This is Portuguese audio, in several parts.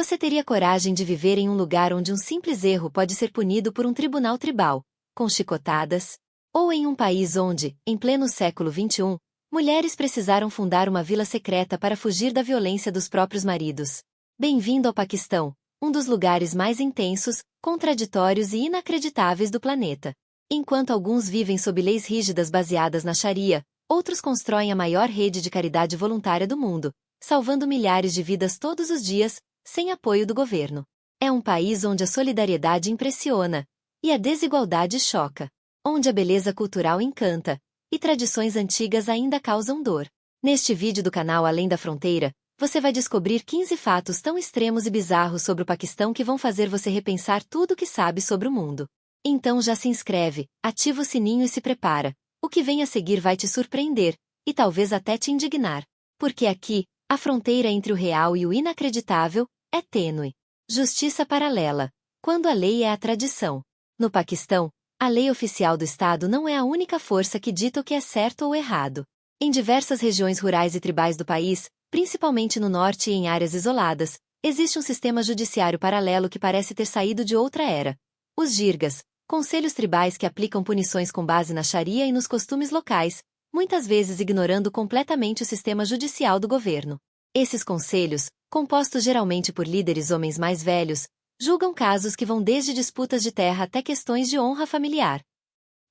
Você teria coragem de viver em um lugar onde um simples erro pode ser punido por um tribunal tribal, com chicotadas? Ou em um país onde, em pleno século XXI, mulheres precisaram fundar uma vila secreta para fugir da violência dos próprios maridos? Bem-vindo ao Paquistão, um dos lugares mais intensos, contraditórios e inacreditáveis do planeta. Enquanto alguns vivem sob leis rígidas baseadas na Sharia, outros constroem a maior rede de caridade voluntária do mundo, salvando milhares de vidas todos os dias, sem apoio do governo. É um país onde a solidariedade impressiona, e a desigualdade choca, onde a beleza cultural encanta, e tradições antigas ainda causam dor. Neste vídeo do canal Além da Fronteira, você vai descobrir 15 fatos tão extremos e bizarros sobre o Paquistão que vão fazer você repensar tudo o que sabe sobre o mundo. Então já se inscreve, ativa o sininho e se prepara. O que vem a seguir vai te surpreender, e talvez até te indignar. Porque aqui, a fronteira entre o real e o inacreditável é tênue. Justiça paralela. Quando a lei é a tradição. No Paquistão, a lei oficial do Estado não é a única força que dita o que é certo ou errado. Em diversas regiões rurais e tribais do país, principalmente no norte e em áreas isoladas, existe um sistema judiciário paralelo que parece ter saído de outra era. Os jirgas, conselhos tribais que aplicam punições com base na Sharia e nos costumes locais, muitas vezes ignorando completamente o sistema judicial do governo. Esses conselhos, compostos geralmente por líderes homens mais velhos, julgam casos que vão desde disputas de terra até questões de honra familiar.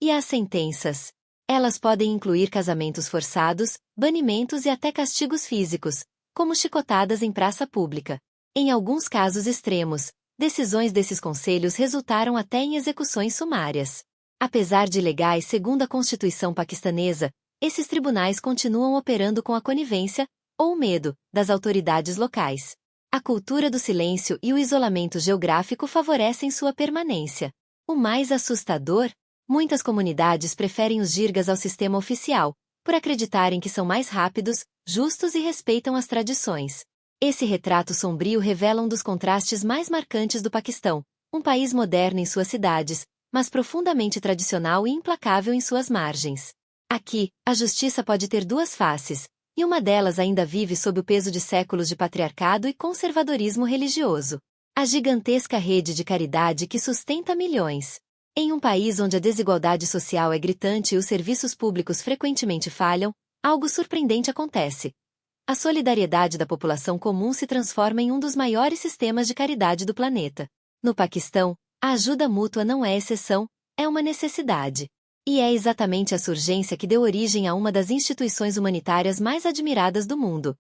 E as sentenças? Elas podem incluir casamentos forçados, banimentos e até castigos físicos, como chicotadas em praça pública. Em alguns casos extremos, decisões desses conselhos resultaram até em execuções sumárias. Apesar de ilegais segundo a Constituição paquistanesa, esses tribunais continuam operando com a conivência, ou medo, das autoridades locais. A cultura do silêncio e o isolamento geográfico favorecem sua permanência. O mais assustador? Muitas comunidades preferem os jirgas ao sistema oficial, por acreditarem que são mais rápidos, justos e respeitam as tradições. Esse retrato sombrio revela um dos contrastes mais marcantes do Paquistão, um país moderno em suas cidades, mas profundamente tradicional e implacável em suas margens. Aqui, a justiça pode ter duas faces, e uma delas ainda vive sob o peso de séculos de patriarcado e conservadorismo religioso. A gigantesca rede de caridade que sustenta milhões. Em um país onde a desigualdade social é gritante e os serviços públicos frequentemente falham, algo surpreendente acontece. A solidariedade da população comum se transforma em um dos maiores sistemas de caridade do planeta. No Paquistão, a ajuda mútua não é exceção, é uma necessidade. E é exatamente essa urgência que deu origem a uma das instituições humanitárias mais admiradas do mundo.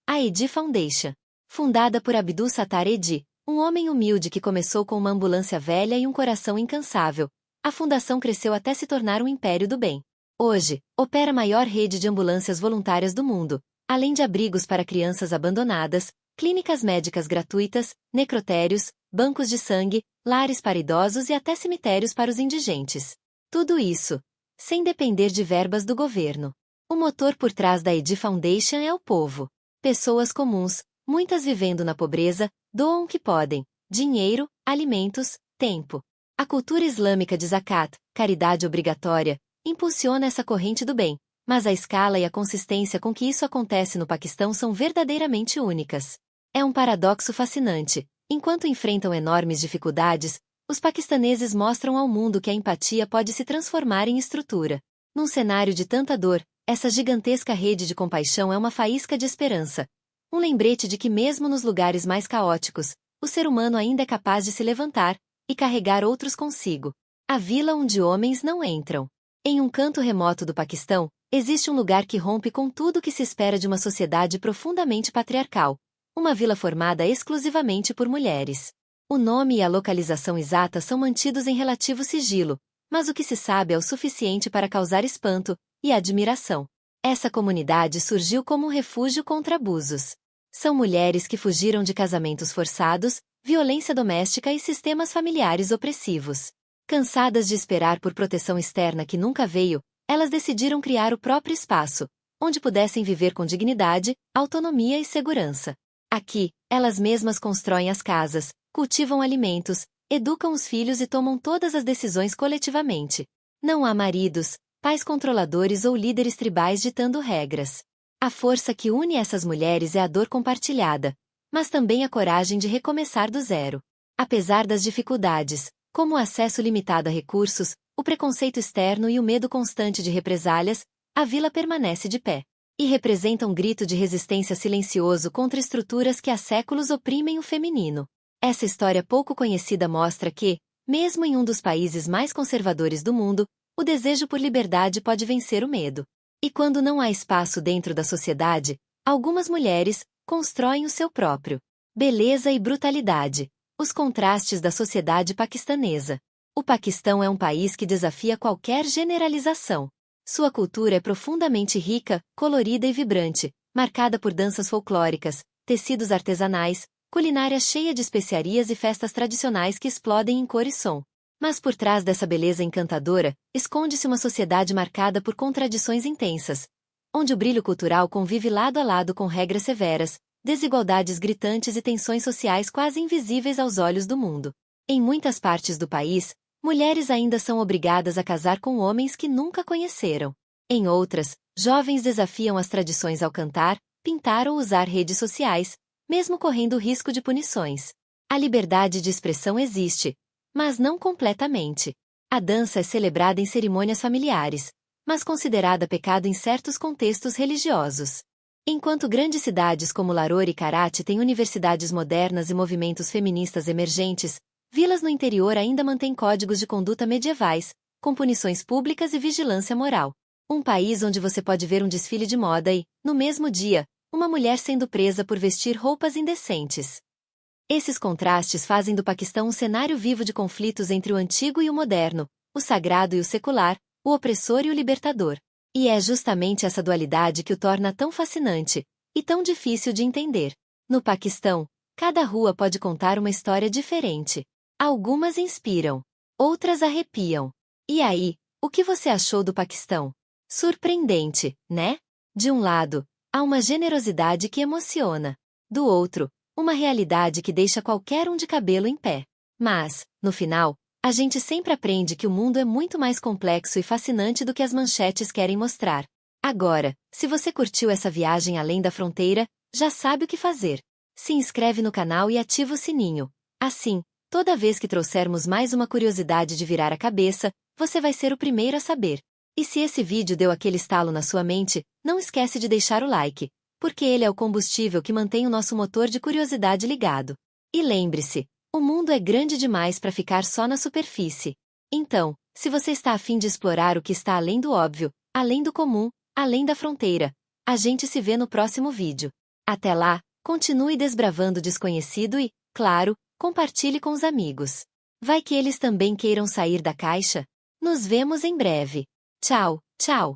A Edi Foundation. Fundada por Abdul Sattar Edi, um homem humilde que começou com uma ambulância velha e um coração incansável, a fundação cresceu até se tornar um império do bem. Hoje, opera a maior rede de ambulâncias voluntárias do mundo, além de abrigos para crianças abandonadas, clínicas médicas gratuitas, necrotérios, bancos de sangue, lares para idosos e até cemitérios para os indigentes. Tudo isso, sem depender de verbas do governo. O motor por trás da Edi Foundation é o povo. Pessoas comuns, muitas vivendo na pobreza, doam o que podem: dinheiro, alimentos, tempo. A cultura islâmica de zakat, caridade obrigatória, impulsiona essa corrente do bem, mas a escala e a consistência com que isso acontece no Paquistão são verdadeiramente únicas. É um paradoxo fascinante. Enquanto enfrentam enormes dificuldades, os paquistaneses mostram ao mundo que a empatia pode se transformar em estrutura. Num cenário de tanta dor, essa gigantesca rede de compaixão é uma faísca de esperança. Um lembrete de que mesmo nos lugares mais caóticos, o ser humano ainda é capaz de se levantar e carregar outros consigo. A vila onde homens não entram. Em um canto remoto do Paquistão, existe um lugar que rompe com tudo que se espera de uma sociedade profundamente patriarcal. Uma vila formada exclusivamente por mulheres. O nome e a localização exata são mantidos em relativo sigilo, mas o que se sabe é o suficiente para causar espanto e admiração. Essa comunidade surgiu como um refúgio contra abusos. São mulheres que fugiram de casamentos forçados, violência doméstica e sistemas familiares opressivos. Cansadas de esperar por proteção externa que nunca veio, elas decidiram criar o próprio espaço, onde pudessem viver com dignidade, autonomia e segurança. Aqui, elas mesmas constroem as casas, cultivam alimentos, educam os filhos e tomam todas as decisões coletivamente. Não há maridos, pais controladores ou líderes tribais ditando regras. A força que une essas mulheres é a dor compartilhada, mas também a coragem de recomeçar do zero. Apesar das dificuldades, como o acesso limitado a recursos, o preconceito externo e o medo constante de represálias, a vila permanece de pé. E representa um grito de resistência silencioso contra estruturas que há séculos oprimem o feminino. Essa história pouco conhecida mostra que, mesmo em um dos países mais conservadores do mundo, o desejo por liberdade pode vencer o medo. E quando não há espaço dentro da sociedade, algumas mulheres constroem o seu próprio. Beleza e brutalidade. Os contrastes da sociedade paquistanesa. O Paquistão é um país que desafia qualquer generalização. Sua cultura é profundamente rica, colorida e vibrante, marcada por danças folclóricas, tecidos artesanais, culinária cheia de especiarias e festas tradicionais que explodem em cor e som. Mas por trás dessa beleza encantadora, esconde-se uma sociedade marcada por contradições intensas, onde o brilho cultural convive lado a lado com regras severas, desigualdades gritantes e tensões sociais quase invisíveis aos olhos do mundo. Em muitas partes do país, mulheres ainda são obrigadas a casar com homens que nunca conheceram. Em outras, jovens desafiam as tradições ao cantar, pintar ou usar redes sociais, mesmo correndo o risco de punições. A liberdade de expressão existe, mas não completamente. A dança é celebrada em cerimônias familiares, mas considerada pecado em certos contextos religiosos. Enquanto grandes cidades como Lahore e Karachi têm universidades modernas e movimentos feministas emergentes, vilas no interior ainda mantêm códigos de conduta medievais, com punições públicas e vigilância moral. Um país onde você pode ver um desfile de moda e, no mesmo dia, uma mulher sendo presa por vestir roupas indecentes. Esses contrastes fazem do Paquistão um cenário vivo de conflitos entre o antigo e o moderno, o sagrado e o secular, o opressor e o libertador. E é justamente essa dualidade que o torna tão fascinante, e tão difícil de entender. No Paquistão, cada rua pode contar uma história diferente. Algumas inspiram, outras arrepiam. E aí, o que você achou do Paquistão? Surpreendente, né? De um lado, há uma generosidade que emociona. Do outro, uma realidade que deixa qualquer um de cabelo em pé. Mas, no final, a gente sempre aprende que o mundo é muito mais complexo e fascinante do que as manchetes querem mostrar. Agora, se você curtiu essa viagem além da fronteira, já sabe o que fazer. Se inscreve no canal e ativa o sininho. Assim, toda vez que trouxermos mais uma curiosidade de virar a cabeça, você vai ser o primeiro a saber. E se esse vídeo deu aquele estalo na sua mente, não esquece de deixar o like, porque ele é o combustível que mantém o nosso motor de curiosidade ligado. E lembre-se, o mundo é grande demais para ficar só na superfície. Então, se você está a fim de explorar o que está além do óbvio, além do comum, além da fronteira, a gente se vê no próximo vídeo. Até lá, continue desbravando o desconhecido e, claro, compartilhe com os amigos. Vai que eles também queiram sair da caixa? Nos vemos em breve. Tchau, tchau.